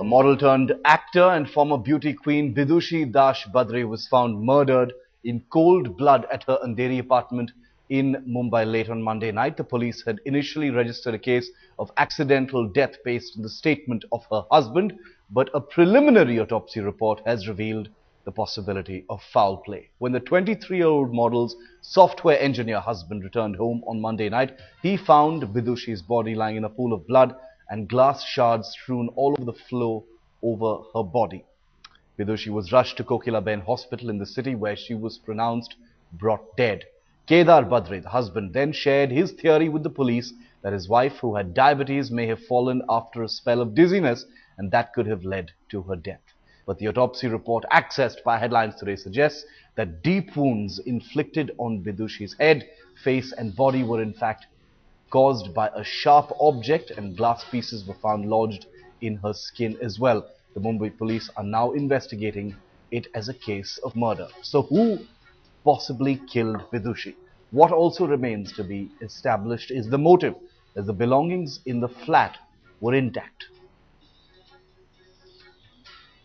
A model turned actor and former beauty queen Vidushi dash-Barde was found murdered in cold blood at her Andheri apartment in Mumbai late on Monday night. The police had initially registered a case of accidental death based on the statement of her husband, but a preliminary autopsy report has revealed the possibility of foul play. When the 23-year-old model's software engineer husband returned home on Monday night, he found Vidushi's body lying in a pool of blood and glass shards strewn all over the floor over her body. Vidushi was rushed to Kokilaben Hospital in the city, where she was pronounced brought dead. Kedar Badre, the husband, then shared his theory with the police that his wife, who had diabetes, may have fallen after a spell of dizziness, and that could have led to her death. But the autopsy report accessed by Headlines Today suggests that deep wounds inflicted on Vidushi's head, face and body were in fact caused by a sharp object, and glass pieces were found lodged in her skin as well. The Mumbai police are now investigating it as a case of murder. So who possibly killed Vidushi? What also remains to be established is the motive, as the belongings in the flat were intact.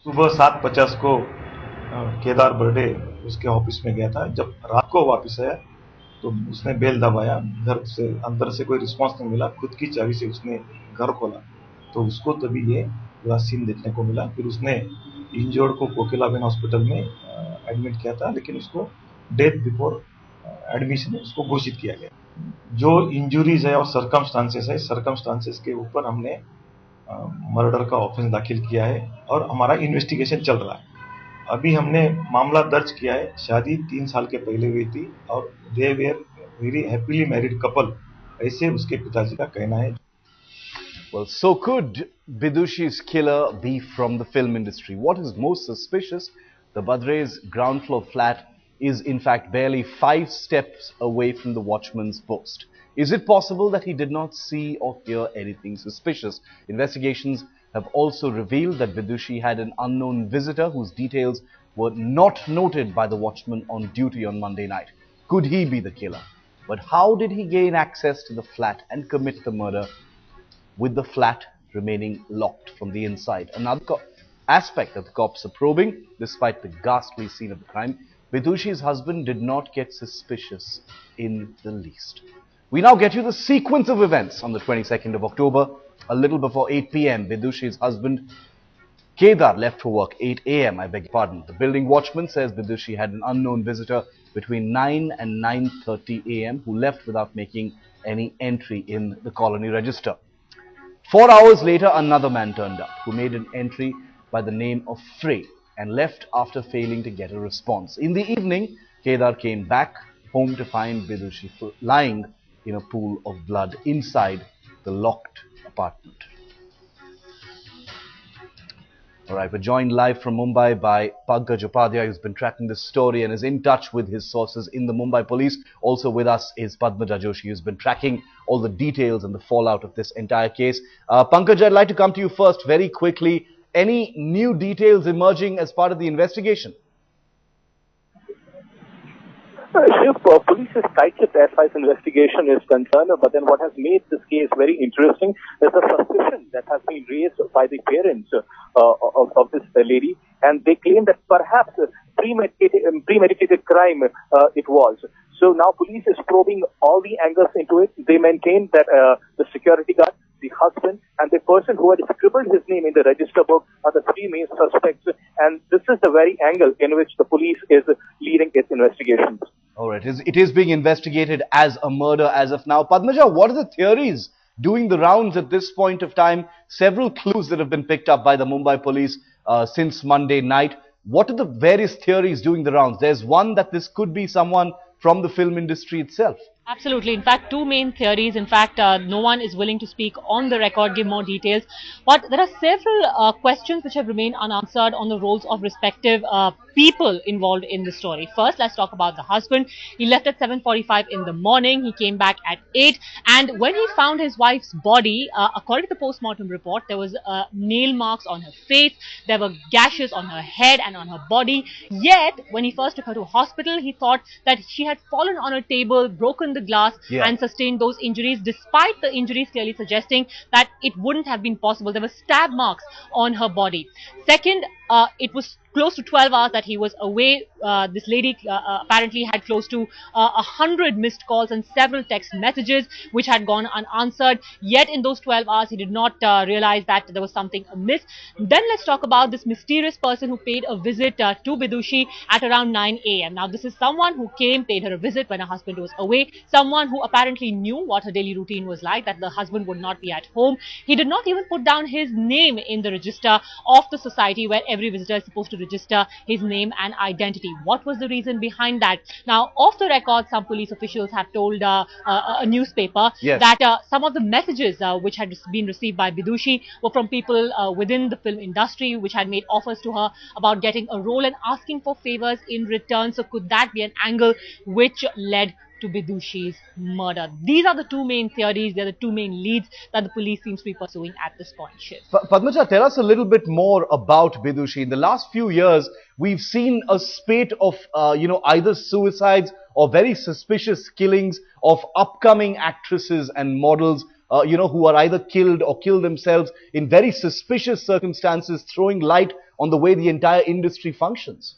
सुबह 7:50 को Kedar birthday उसके office में गया था। जब रात को वापस आया तो उसने बेल दबाया, घर से अंदर से कोई रिस्पांस नहीं मिला। खुद की चाबी से उसने घर खोला तो उसको तभी ये पूरा सीन देखने को मिला। फिर उसने इंजर्ड को कोकिलाबेन हॉस्पिटल में एडमिट किया था, लेकिन उसको डेथ बिफोर एडमिशन उसको घोषित किया गया। जो इंजुरीज है और सर्कमस्टांसेस के ऊपर हमने मर्डर का ऑफेंस दाखिल किया है और हमारा इन्वेस्टिगेशन चल रहा है। अभी हमने मामला दर्ज किया है। शादी 3 साल के पहले हुई थी और they were very happily married couple, ऐसे उसके पिताजी का कहना है। Well, so could Vidushi's killer be from the film industry? What is most suspicious, the Badre's ground floor flat is in fact barely 5 steps away from the watchman's post. Is it possible that he did not see or hear anything suspicious? Investigations have also revealed that Vidushi had an unknown visitor whose details were not noted by the watchman on duty on Monday night. Could he be the killer? But how did he gain access to the flat and commit the murder with the flat remaining locked from the inside? Another aspect that the cops are probing, despite the ghastly scene of the crime, Vidushi's husband did not get suspicious in the least. We now get you the sequence of events on the 22nd of October. A little before 8 p.m., Vidushi's husband Kedar left for work. 8 a.m., I beg your pardon. The building watchman says Vidushi had an unknown visitor between 9 and 9:30 a.m. who left without making any entry in the colony register. 4 hours later, another man turned up who made an entry by the name of Frey and left after failing to get a response. In the evening, Kedar came back home to find Vidushi lying in a pool of blood inside the locked apartment. Alright, we're joined live from Mumbai by Pankaj Upadhyay, who's been tracking this story and is in touch with his sources in the Mumbai police. Also with us is Padmaja Joshi, who's been tracking all the details and the fallout of this entire case. Pankaj, I'd like to come to you first very quickly. Any new details emerging as part of the investigation? Police is tight-lipped as far as investigation is concerned, but then what has made this case very interesting is the suspicion that has been raised by the parents of this lady, and they claim that perhaps premeditated crime it was. So now police is probing all the angles into it. They maintain that the security guard, the husband, and the person who had scribbled his name in the register book are the 3 main suspects, and this is the very angle in which the police is leading its investigations. All right, it is being investigated as a murder as of now. Padmaja, what are the theories doing the rounds at this point of time? Several clues that have been picked up by the Mumbai police since Monday night. What are the various theories doing the rounds? There's one that this could be someone from the film industry itself. Absolutely. In fact, 2 main theories. In fact, no one is willing to speak on the record, give more details. But there are several questions which have remained unanswered on the roles of respective people involved in the story. First, let's talk about the husband. He left at 7:45 in the morning. He came back at 8. And when he found his wife's body, according to the post-mortem report, there was nail marks on her face. There were gashes on her head and on her body. Yet, when he first took her to hospital, he thought that she had fallen on a table, broken the glass Yeah. and sustained those injuries, despite the injuries clearly suggesting that it wouldn't have been possible. There were stab marks on her body. Second, it was close to 12 hours that he was away. This lady apparently had close to 100 missed calls and several text messages which had gone unanswered. Yet in those 12 hours, he did not realize that there was something amiss. Then let's talk about this mysterious person who paid a visit to Bidushi at around 9 a.m. Now, this is someone who came, paid her a visit when her husband was away, someone who apparently knew what her daily routine was like, that the husband would not be at home. He did not even put down his name in the register of the society where every visitor is supposed to register his name and identity. What was the reason behind that? Now, off the record, some police officials have told a newspaper Yes. that some of the messages which had been received by Bidushi were from people within the film industry, which had made offers to her about getting a role and asking for favors in return. So could that be an angle which led to Bidushi's murder? These are the two main theories. They are the two main leads that the police seems to be pursuing at this point. Shiv. Padmaja, tell us a little bit more about Bidushi. In the last few years, we've seen a spate of, either suicides or very suspicious killings of upcoming actresses and models, who are either killed or kill themselves in very suspicious circumstances, throwing light on the way the entire industry functions.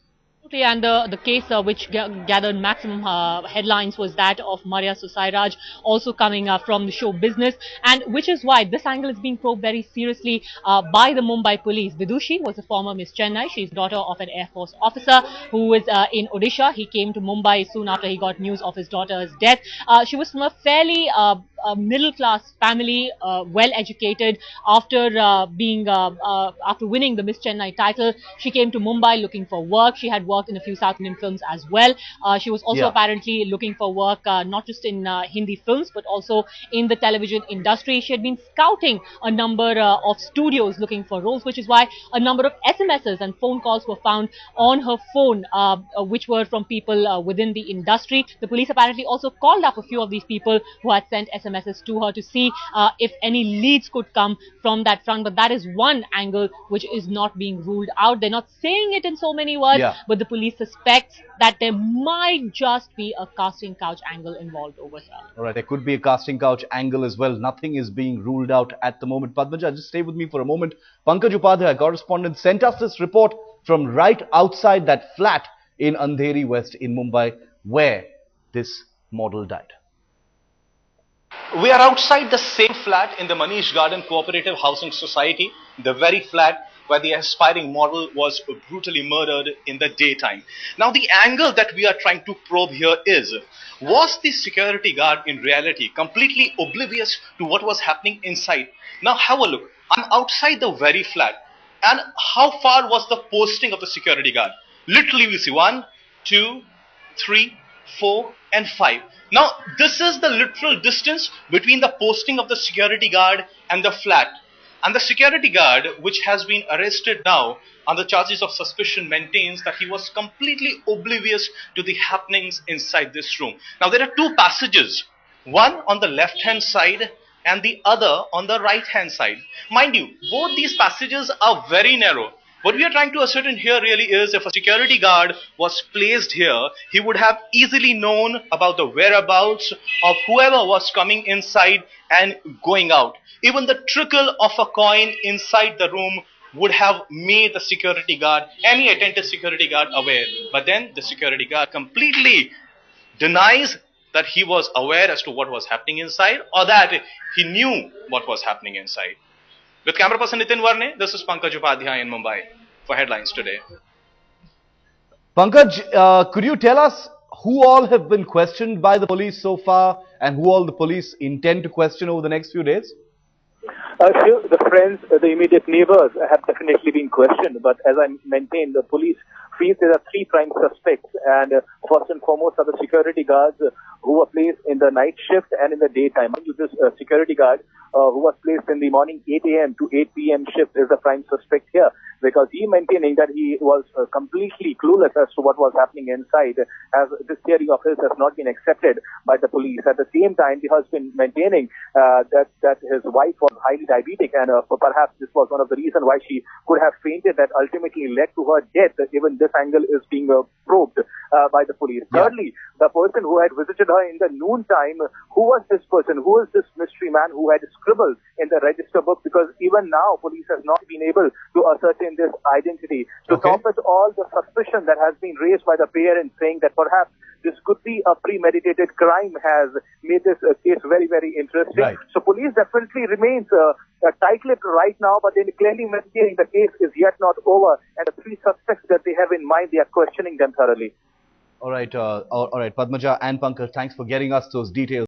And the case which gathered maximum headlines was that of Maria Susairaj, also coming from the show business, and which is why this angle is being probed very seriously by the Mumbai police. Bidushi was a former Miss Chennai. She's daughter of an Air Force officer who was in Odisha. He came to Mumbai soon after he got news of his daughter's death. She was from a fairly middle-class family, well-educated. After after winning the Miss Chennai title, she came to Mumbai looking for work. She had worked in a few South Indian films as well. She was also apparently looking for work not just in Hindi films but also in the television industry. She had been scouting a number of studios looking for roles, which is why a number of SMSs and phone calls were found on her phone, which were from people within the industry. The police apparently also called up a few of these people who had sent SMSs to her to see if any leads could come from that front. But that is one angle which is not being ruled out. They're not saying it in so many words, but the police suspects that there might just be a casting couch angle involved over here. All right, there could be a casting couch angle as well. Nothing is being ruled out at the moment. Padmaja, just stay with me for a moment. Pankaj Upadhyay, correspondent, sent us this report from right outside that flat in Andheri West in Mumbai, where this model died. We are outside the same flat in the Manish Garden Cooperative Housing Society, the very flat where the aspiring model was brutally murdered in the daytime. Now, the angle that we are trying to probe here is, was the security guard in reality completely oblivious to what was happening inside? Now, have a look. I'm outside the very flat. And how far was the posting of the security guard? Literally, we see 1, 2, 3, 4, and 5. Now, this is the literal distance between the posting of the security guard and the flat. And the security guard, which has been arrested now on the charges of suspicion, maintains that he was completely oblivious to the happenings inside this room. Now, there are two passages, one on the left-hand side and the other on the right-hand side. Mind you, both these passages are very narrow. What we are trying to ascertain here really is, if a security guard was placed here, he would have easily known about the whereabouts of whoever was coming inside and going out. Even the trickle of a coin inside the room would have made the security guard, any attentive security guard, aware. But then the security guard completely denies that he was aware as to what was happening inside, or that he knew what was happening inside. With camera person Nitin Varne, this is Pankaj Upadhyay in Mumbai for Headlines Today. Pankaj, could you tell us who all have been questioned by the police so far and who all the police intend to question over the next few days? Sure, the friends, the immediate neighbors have definitely been questioned, but as I maintain, the police feel there are three prime suspects, and first and foremost are the security guards who were placed in the night shift and in the daytime. This security guard who was placed in the morning 8 a.m. to 8 p.m. shift is the prime suspect here, because he maintaining that he was completely clueless as to what was happening inside, as this theory of his has not been accepted by the police. At the same time, the husband maintaining that his wife was highly diabetic, and perhaps this was one of the reasons why she could have fainted that ultimately led to her death. Even this angle is being probed by the police. Yeah. Thirdly, the person who had visited her in the noon time, who was this person? Who is this mystery man who had scribbled in the register book? Because even now, police has not been able to ascertain this identity. To top it all, the suspicion that has been raised by the parents saying that perhaps this could be a premeditated crime has made this case very, very interesting. Right. So police definitely remains tight-lipped right now, but they clearly maintaining the case is yet not over. And the three suspects that they have in mind, they are questioning them thoroughly. All right, Padmaja and Pankaj, thanks for getting us those details.